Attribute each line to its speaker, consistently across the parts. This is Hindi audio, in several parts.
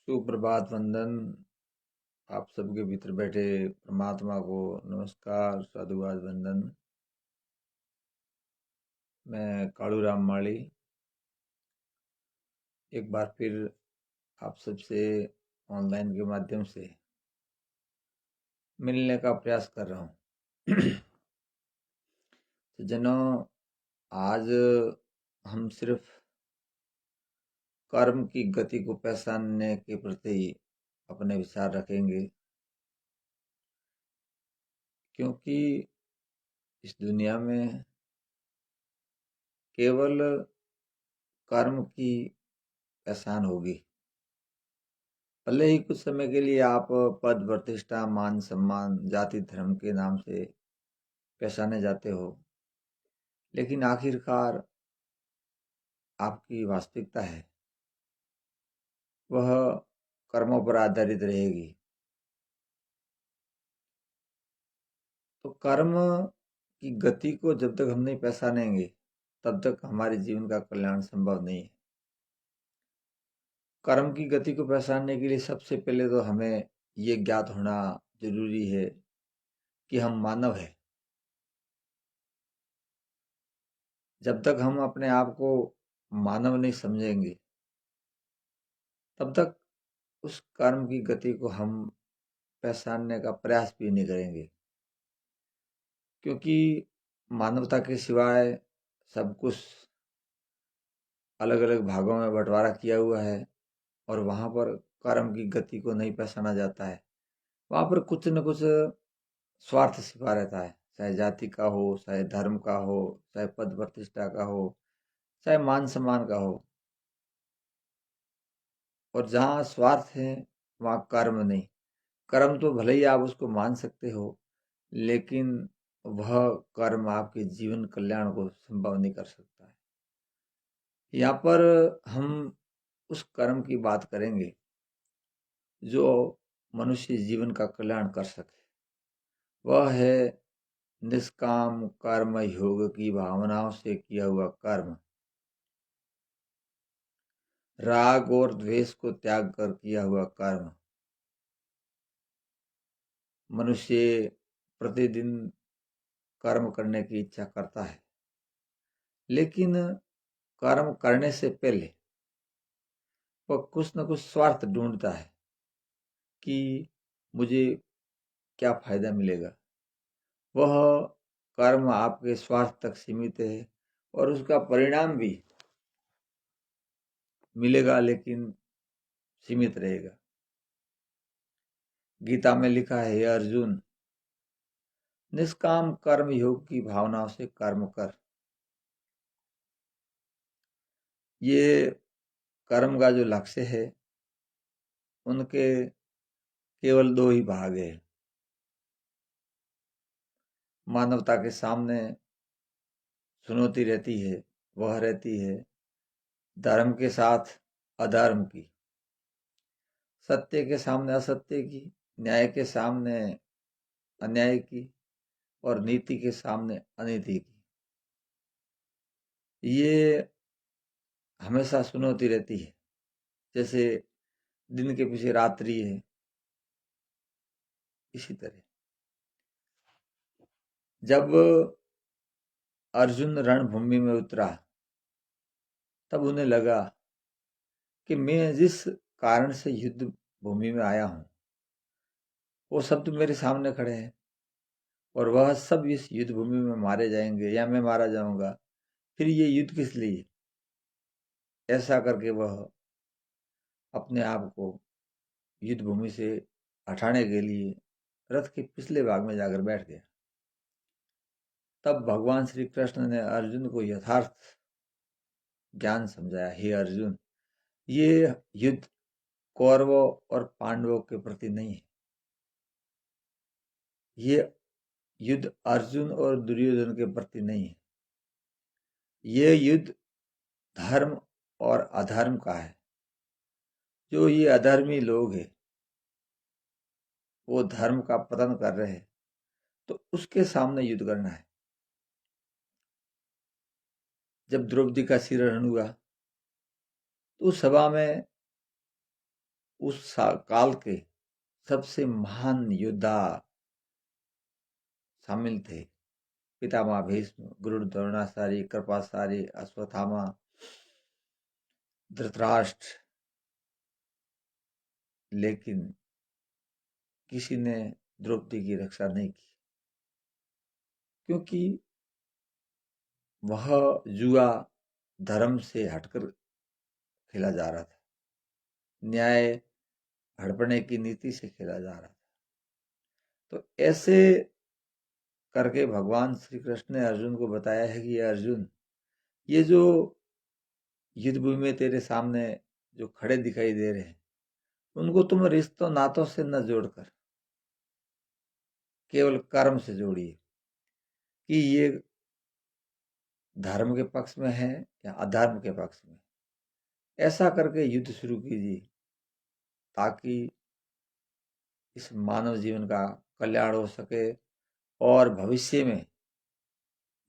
Speaker 1: सुप्रभात वंदन। आप सबके भीतर बैठे परमात्मा को नमस्कार, साधुवाद वंदन। मैं कालूराम माली एक बार फिर आप सबसे ऑनलाइन के माध्यम से मिलने का प्रयास कर रहा हूँ। तो जनों, आज हम सिर्फ कर्म की गति को पहचानने के प्रति अपने विचार रखेंगे, क्योंकि इस दुनिया में केवल कर्म की पहचान होगी। भले ही कुछ समय के लिए आप पद, प्रतिष्ठा, मान, सम्मान, जाति, धर्म के नाम से पहचाने जाते हो, लेकिन आखिरकार आपकी वास्तविकता है वह कर्मों पर आधारित रहेगी। तो कर्म की गति को जब तक हम नहीं पहचानेंगे तब तक हमारे जीवन का कल्याण संभव नहीं है। कर्म की गति को पहचानने के लिए सबसे पहले तो हमें ये ज्ञात होना जरूरी है कि हम मानव हैं। जब तक हम अपने आप को मानव नहीं समझेंगे तब तक उस कर्म की गति को हम पहचानने का प्रयास भी नहीं करेंगे, क्योंकि मानवता के सिवाय सब कुछ अलग अलग भागों में बंटवारा किया हुआ है और वहाँ पर कर्म की गति को नहीं पहचाना जाता है। वहाँ पर कुछ न कुछ स्वार्थ छिपा रहता है, चाहे जाति का हो, चाहे धर्म का हो, चाहे पद प्रतिष्ठा का हो, चाहे मान सम्मान का हो। और जहाँ स्वार्थ है वहाँ कर्म नहीं। कर्म तो भले ही आप उसको मान सकते हो, लेकिन वह कर्म आपके जीवन कल्याण को संभव नहीं कर सकता है। यहाँ पर हम उस कर्म की बात करेंगे जो मनुष्य जीवन का कल्याण कर सके। वह है निष्काम कर्म योग की भावनाओं से किया हुआ कर्म, राग और द्वेष को त्याग कर किया हुआ कर्म। मनुष्य प्रतिदिन कर्म करने की इच्छा करता है, लेकिन कर्म करने से पहले वह कुछ न कुछ स्वार्थ ढूंढता है कि मुझे क्या फायदा मिलेगा। वह कर्म आपके स्वार्थ तक सीमित है और उसका परिणाम भी मिलेगा, लेकिन सीमित रहेगा। गीता में लिखा है, हे अर्जुन, निष्काम कर्म योग की भावनाओं से कर्म कर। ये कर्म का जो लक्ष्य है उनके केवल दो ही भाग है। मानवता के सामने चुनौती रहती है, वह रहती है धर्म के साथ अधर्म की, सत्य के सामने असत्य की, न्याय के सामने अन्याय की और नीति के सामने अनीति की। ये हमेशा चुनौती रहती है। जैसे दिन के पीछे रात्रि है, इसी तरह जब अर्जुन रणभूमि में उतरा तब उन्हें लगा कि मैं जिस कारण से युद्ध भूमि में आया हूं वो सब तो मेरे सामने खड़े हैं और वह सब इस युद्ध भूमि में मारे जाएंगे या मैं मारा जाऊंगा, फिर ये युद्ध किस लिए। ऐसा करके वह अपने आप को युद्ध भूमि से हटाने के लिए रथ के पिछले भाग में जाकर बैठ गया। तब भगवान श्री कृष्ण ने अर्जुन को यथार्थ ज्ञान समझाया, हे अर्जुन, ये युद्ध कौरवों और पांडवों के प्रति नहीं है, ये युद्ध अर्जुन और दुर्योधन के प्रति नहीं है। ये युद्ध धर्म और अधर्म का है। जो ये अधर्मी लोग हैं वो धर्म का पतन कर रहे हैं, तो उसके सामने युद्ध करना है। जब द्रौपदी का सिरहरण हुआ तो उस सभा में उस काल के सबसे महान योद्धा शामिल थे। पितामह भीष्म, गुरु द्रोणाचार्य, कृपाचार्य, अश्वत्थामा, धृतराष्ट्र, लेकिन किसी ने द्रौपदी की रक्षा नहीं की, क्योंकि वह जुआ धर्म से हटकर खेला जा रहा था, न्याय हड़पने की नीति से खेला जा रहा था। तो ऐसे करके भगवान श्री कृष्ण ने अर्जुन को बताया है कि अर्जुन, ये जो युद्ध भूमि में तेरे सामने जो खड़े दिखाई दे रहे हैं, उनको तुम रिश्तों नातों से न जोड़कर केवल कर्म से जोड़िए कि ये धर्म के पक्ष में है या अधर्म के पक्ष में। ऐसा करके युद्ध शुरू कीजिए ताकि इस मानव जीवन का कल्याण हो सके और भविष्य में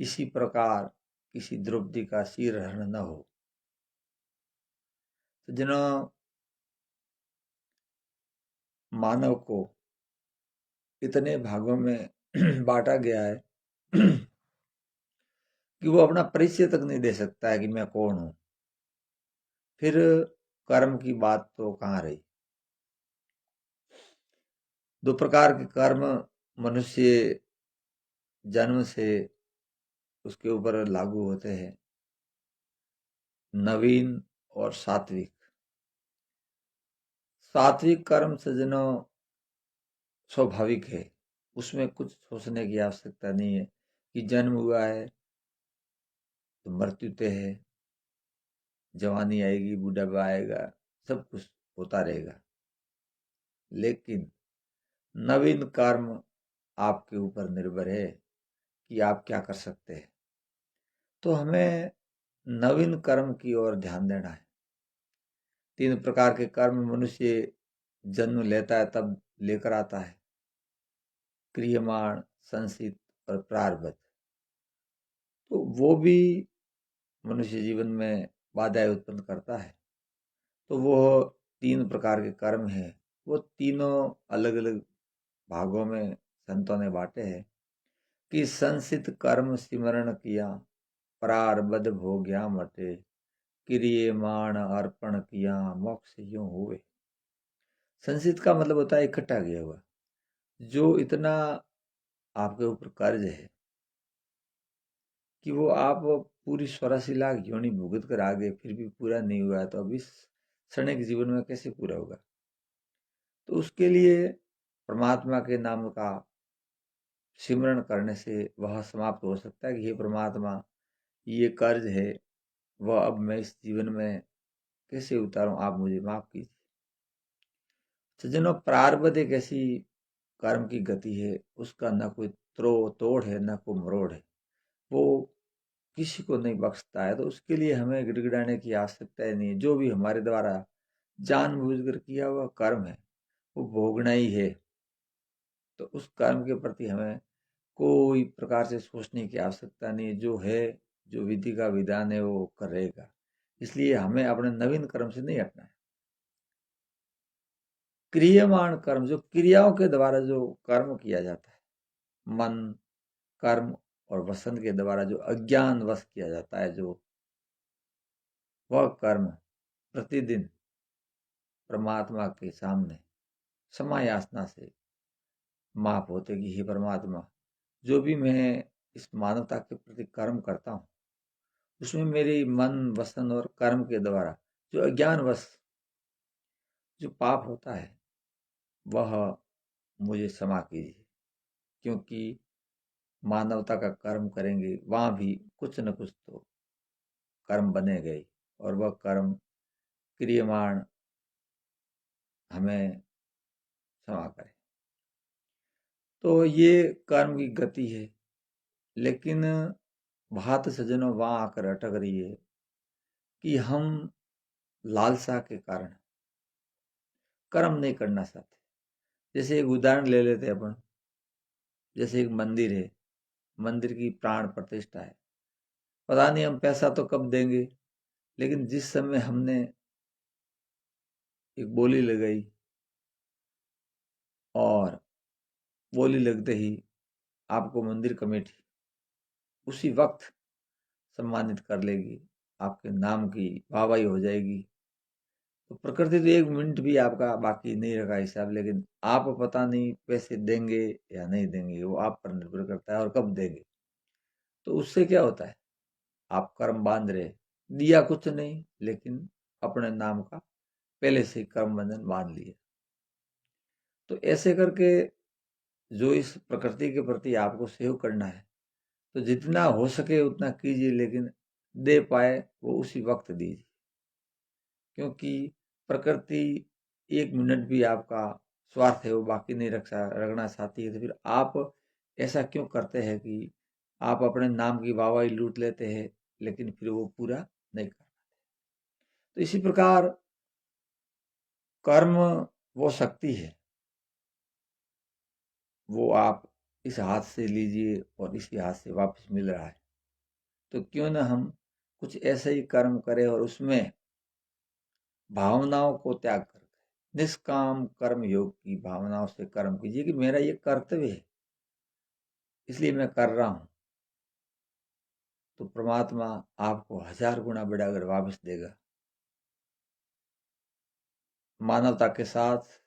Speaker 1: इसी प्रकार किसी द्रौपदी का सिर हरण न हो। तो जिन्हों मानव को इतने भागों में बांटा गया है कि वो अपना परिचय तक नहीं दे सकता है कि मैं कौन हूं, फिर कर्म की बात तो कहाँ रही। दो प्रकार के कर्म मनुष्य जन्म से उसके ऊपर लागू होते हैं, नवीन और सात्विक। सात्विक कर्म सज्जनों स्वाभाविक है, उसमें कुछ सोचने की आवश्यकता नहीं है कि जन्म हुआ है तो मृत्यु तय है, जवानी आएगी, बुढ़ापा आएगा, सब कुछ होता रहेगा। लेकिन नवीन कर्म आपके ऊपर निर्भर है कि आप क्या कर सकते हैं। तो हमें नवीन कर्म की ओर ध्यान देना है। तीन प्रकार के कर्म मनुष्य जन्म लेता है तब लेकर आता है, क्रियमाण, संचित और प्रारब्ध। तो वो भी मनुष्य जीवन में बाधाएं उत्पन्न करता है। तो वो तीन प्रकार के कर्म है, वो तीनों अलग अलग भागों में संतों ने बांटे हैं कि संचित कर्म सिमरण किया, प्रारब्ध भोग्या मटे, क्रियमाण अर्पण किया, मोक्ष यूं हुए। संचित का मतलब होता है इकट्ठा किया हुआ, जो इतना आपके ऊपर कर्ज है कि वो आप पूरी 84 लाख योनि भुगत कर आगे फिर भी पूरा नहीं हुआ है, तो अब इस क्षणिक जीवन में कैसे पूरा होगा। तो उसके लिए परमात्मा के नाम का सिमरण करने से वह समाप्त हो सकता है कि हे परमात्मा, ये कर्ज है वह अब मैं इस जीवन में कैसे उतारूं, आप मुझे माफ कीजिए। सज्जनों, प्रारब्ध एक ऐसी कर्म की गति है, उसका न कोई तोड़ है न कोई मरोड़ है, वो किसी को नहीं बख्शता है। तो उसके लिए हमें गिड़गिड़ाने की आवश्यकता ही नहीं है। जो भी हमारे द्वारा जानबूझकर किया हुआ कर्म है वो भोगना ही है। तो उस कर्म के प्रति हमें कोई प्रकार से सोचने की आवश्यकता नहीं है। जो है, जो विधि का विधान है वो करेगा। इसलिए हमें अपने नवीन कर्म से नहीं हटना है। क्रियमाण कर्म, जो क्रियाओं के द्वारा जो कर्म किया जाता है, मन, कर्म और वसन के द्वारा जो अज्ञान वश किया जाता है, जो वह कर्म प्रतिदिन परमात्मा के सामने समायासना से माफ होते कि हे परमात्मा, जो भी मैं इस मानवता के प्रति कर्म करता हूँ उसमें मेरे मन, वसन और कर्म के द्वारा जो अज्ञानवश जो पाप होता है वह मुझे क्षमा कीजिए। क्योंकि मानवता का कर्म करेंगे वहां भी कुछ न कुछ तो कर्म बने गए, और वह कर्म क्रियमाण हमें क्षमा करे। तो ये कर्म की गति है। लेकिन बात सज्जनों वहां आकर अटक रही है कि हम लालसा के कारण कर्म नहीं करना चाहते। जैसे एक उदाहरण ले लेते हैं अपन, जैसे एक मंदिर है, मंदिर की प्राण प्रतिष्ठा है, पता नहीं हम पैसा तो कब देंगे, लेकिन जिस समय हमने एक बोली लगाई और बोली लगते ही आपको मंदिर कमेटी उसी वक्त सम्मानित कर लेगी, आपके नाम की वाहवाही हो जाएगी। तो प्रकृति तो 1 मिनट भी आपका बाकी नहीं रखा हिसाब, लेकिन आप पता नहीं पैसे देंगे या नहीं देंगे, वो आप पर निर्भर करता है और कब देंगे। तो उससे क्या होता है, आप कर्म बांध रहे, दिया कुछ नहीं लेकिन अपने नाम का पहले से ही कर्म बंधन बांध लिया। तो ऐसे करके जो इस प्रकृति के प्रति आपको सहयोग करना है, तो जितना हो सके उतना कीजिए, लेकिन दे पाए वो उसी वक्त दीजिए। क्योंकि प्रकृति 1 मिनट भी आपका स्वार्थ है वो बाकी नहीं रखना चाहती है। तो फिर आप ऐसा क्यों करते हैं कि आप अपने नाम की वाहवाही लूट लेते हैं, लेकिन फिर वो पूरा नहीं कर पाते। तो इसी प्रकार कर्म वो शक्ति है, वो आप इस हाथ से लीजिए और इसी हाथ से वापस मिल रहा है। तो क्यों ना हम कुछ ऐसे ही कर्म करें और उसमें भावनाओं को त्याग कर निष्काम कर्म योग की भावनाओं से कर्म कीजिए कि मेरा ये कर्तव्य है इसलिए मैं कर रहा हूं। तो परमात्मा आपको 1000 गुना बढ़ाकर वापस देगा। मानवता के साथ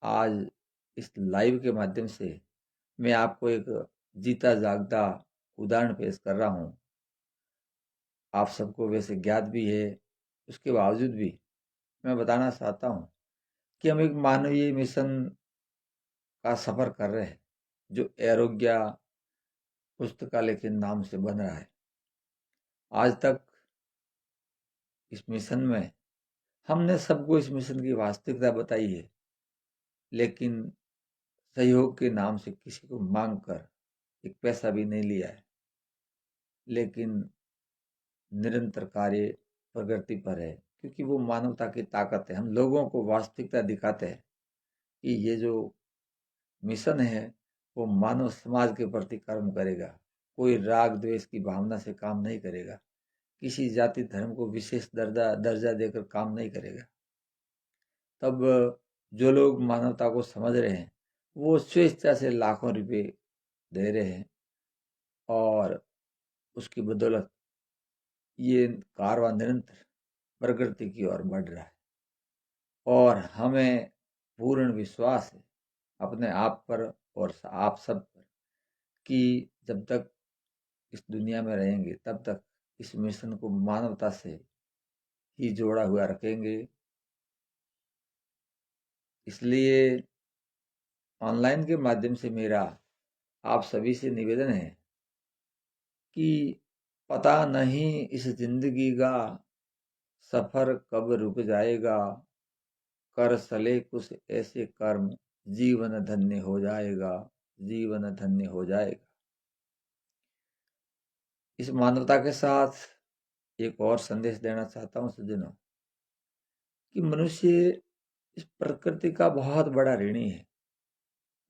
Speaker 1: आज इस लाइव के माध्यम से मैं आपको एक जीता जागता उदाहरण पेश कर रहा हूं। आप सबको वैसे ज्ञात भी है, उसके बावजूद भी मैं बताना चाहता हूं कि हम एक मानवीय मिशन का सफर कर रहे हैं जो आरोग्य पुस्तकालय के नाम से बन रहा है। आज तक इस मिशन में हमने सबको इस मिशन की वास्तविकता बताई है, लेकिन सहयोग के नाम से किसी को मांग कर एक पैसा भी नहीं लिया है। लेकिन निरंतर कार्य प्रगति पर है, क्योंकि वो मानवता की ताकत है। हम लोगों को वास्तविकता दिखाते हैं कि ये जो मिशन है वो मानव समाज के प्रति कर्म करेगा, कोई राग द्वेष की भावना से काम नहीं करेगा, किसी जाति धर्म को विशेष दर्जा देकर काम नहीं करेगा। तब जो लोग मानवता को समझ रहे हैं वो स्वेच्छा से लाखों रुपए दे रहे हैं और उसकी बदौलत ये कारवां निरंतर प्रगति की ओर बढ़ रहा है। और हमें पूर्ण विश्वास है अपने आप पर और आप सब पर कि जब तक इस दुनिया में रहेंगे तब तक इस मिशन को मानवता से ही जोड़ा हुआ रखेंगे। इसलिए ऑनलाइन के माध्यम से मेरा आप सभी से निवेदन है कि पता नहीं इस जिंदगी का सफर कब रुक जाएगा, कर सले कुछ ऐसे कर्म जीवन धन्य हो जाएगा, जीवन धन्य हो जाएगा। इस मानवता के साथ एक और संदेश देना चाहता हूं सज्जनों कि मनुष्य इस प्रकृति का बहुत बड़ा ऋणी है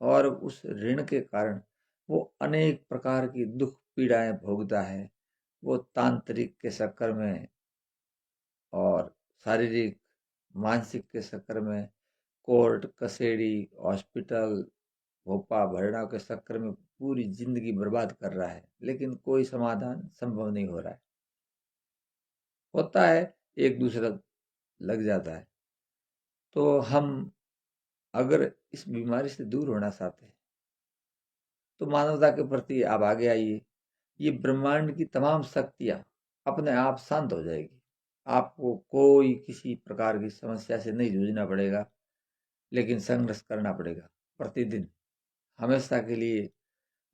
Speaker 1: और उस ऋण के कारण वो अनेक प्रकार की दुख पीड़ाएं भोगता है। वो तांत्रिक के चक्कर में और शारीरिक मानसिक के चक्कर में कोर्ट कचहरी हॉस्पिटल भोपा भरना के चक्कर में पूरी जिंदगी बर्बाद कर रहा है, लेकिन कोई समाधान संभव नहीं हो रहा है। होता है एक दूसरा लग जाता है। तो हम अगर इस बीमारी से दूर होना चाहते हैं तो मानवता के प्रति आप आगे आइए। ये ब्रह्मांड की तमाम शक्तियां अपने आप शांत हो जाएगी। आपको कोई किसी प्रकार की समस्या से नहीं जूझना पड़ेगा, लेकिन संघर्ष करना पड़ेगा प्रतिदिन। हमेशा के लिए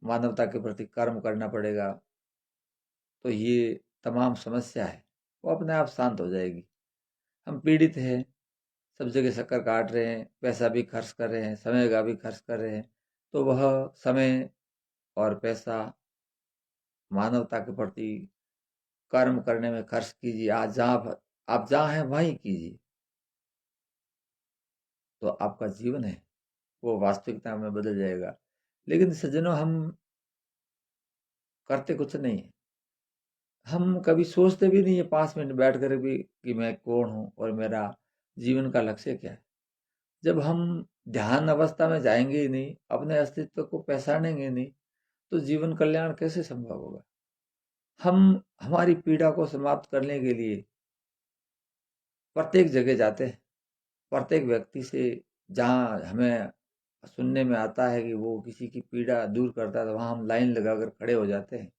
Speaker 1: मानवता के प्रति कर्म करना पड़ेगा। तो ये तमाम समस्या है वो अपने आप शांत हो जाएगी। हम पीड़ित हैं, सब जगह चक्कर काट रहे हैं, पैसा भी खर्च कर रहे हैं, समय का भी खर्च कर रहे हैं। तो वह समय और पैसा मानवता के प्रति कर्म करने में खर्च कीजिए। आज जहाँ आप जहाँ हैं वहीं कीजिए, तो आपका जीवन है वो वास्तविकता में बदल जाएगा। लेकिन सज्जनों हम करते कुछ नहीं है। हम कभी सोचते भी नहीं है 5 मिनट बैठ कर भी कि मैं कौन हूँ और मेरा जीवन का लक्ष्य क्या है? जब हम ध्यान अवस्था में जाएंगे ही नहीं, अपने अस्तित्व को पहचानेंगे नहीं, तो जीवन कल्याण कैसे संभव होगा? हम हमारी पीड़ा को समाप्त करने के लिए प्रत्येक जगह जाते हैं, प्रत्येक व्यक्ति से जहाँ हमें सुनने में आता है कि वो किसी की पीड़ा दूर करता है, तो वहाँ हम लाइन लगाकर खड़े हो जाते हैं,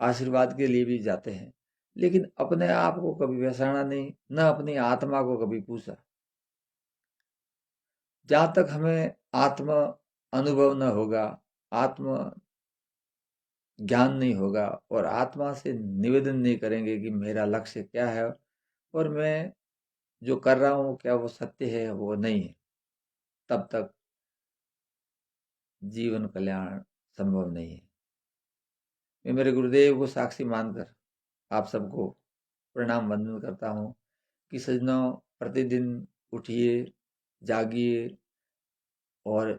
Speaker 1: आशीर्वाद के लिए भी जाते हैं। लेकिन अपने आप को कभी पहचाना नहीं, न अपनी आत्मा को कभी पूछा। जहाँ तक हमें आत्म अनुभव न होगा, आत्म ज्ञान नहीं होगा और आत्मा से निवेदन नहीं करेंगे कि मेरा लक्ष्य क्या है और मैं जो कर रहा हूँ क्या वो सत्य है, वो नहीं है, तब तक जीवन कल्याण संभव नहीं है। मैं मेरे गुरुदेव को साक्षी मानकर आप सबको प्रणाम वंदन करता हूँ कि सज्जनों, प्रतिदिन उठिए, जागिए और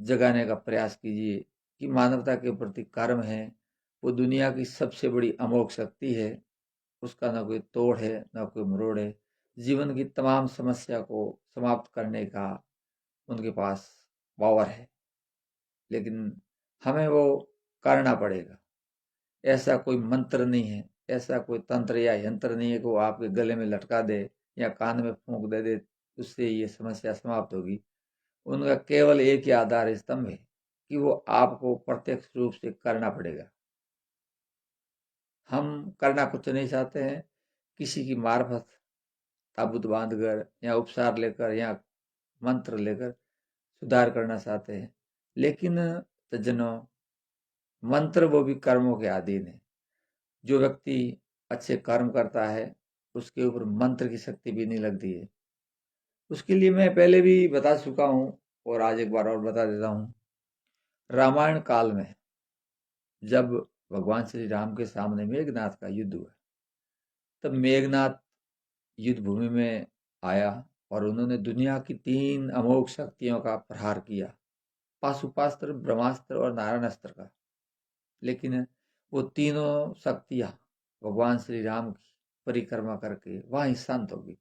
Speaker 1: जगाने का प्रयास कीजिए कि मानवता के प्रति कर्म है, वो दुनिया की सबसे बड़ी अमोघ शक्ति है। उसका ना कोई तोड़ है, ना कोई मरोड़ है। जीवन की तमाम समस्या को समाप्त करने का उनके पास पावर है, लेकिन हमें वो करना पड़ेगा। ऐसा कोई मंत्र नहीं है, ऐसा कोई तंत्र या यंत्र नहीं है कि वो आपके गले में लटका दे या कान में फूंक दे उससे ये समस्या समाप्त होगी। उनका केवल एक ही आधार स्तंभ है कि वो आपको प्रत्यक्ष रूप से करना पड़ेगा। हम करना कुछ नहीं चाहते हैं, किसी की मार्फत ताबूत बांधकर या उपचार लेकर या मंत्र लेकर सुधार करना चाहते हैं। लेकिन सज्जनों, मंत्र वो भी कर्मों के अधीन है। जो व्यक्ति अच्छे कर्म करता है उसके ऊपर मंत्र की शक्ति भी नहीं लगती है। उसके लिए मैं पहले भी बता चुका हूँ और आज एक बार और बता देता हूँ। रामायण काल में जब भगवान श्री राम के सामने मेघनाथ का युद्ध हुआ, तब मेघनाथ युद्ध भूमि में आया और उन्होंने दुनिया की 3 अमोघ शक्तियों का प्रहार किया, पाशुपास्त्र, ब्रह्मास्त्र और नारायणास्त्र का। लेकिन वो तीनों शक्तियां भगवान श्री राम की परिक्रमा करके वहीं शांत हो गई।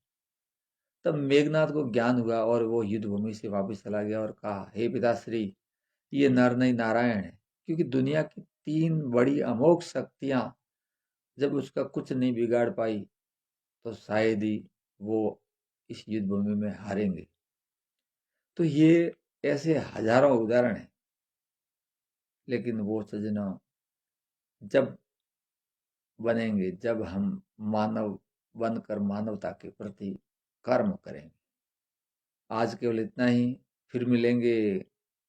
Speaker 1: तब मेघनाथ को ज्ञान हुआ और वो युद्ध भूमि से वापस चला गया और कहा, हे पिताश्री, ये नर नहीं नारायण है। क्योंकि दुनिया की 3 बड़ी अमोघ शक्तियां जब उसका कुछ नहीं बिगाड़ पाई, तो शायद ही वो इस युद्ध भूमि में हारेंगे। तो ये ऐसे हजारों उदाहरण हैं। लेकिन वो सजना जब बनेंगे जब हम मानव बनकर मानवता के प्रति कर्म करेंगे। आज केवल इतना ही, फिर मिलेंगे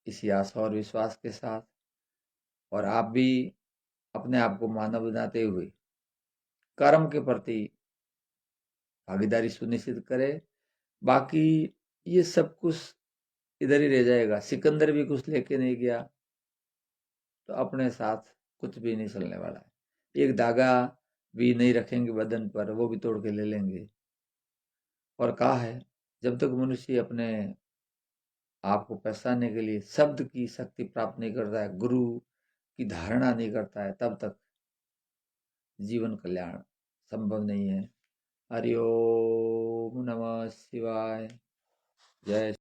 Speaker 1: इसी आशा और विश्वास के साथ। और आप भी अपने आप को मानव बनाते हुए कर्म के प्रति भागीदारी सुनिश्चित करें। बाकी ये सब कुछ इधर ही रह जाएगा। सिकंदर भी कुछ लेके नहीं गया, तो अपने साथ कुछ भी नहीं चलने वाला है। एक धागा भी नहीं रखेंगे बदन पर, वो भी तोड़ के ले लेंगे। और कहा है, जब तक मनुष्य अपने आप को पहचानने के लिए शब्द की शक्ति प्राप्त नहीं करता है, गुरु की धारणा नहीं करता है, तब तक जीवन कल्याण संभव नहीं है। हरि ओम नमः शिवाय। जय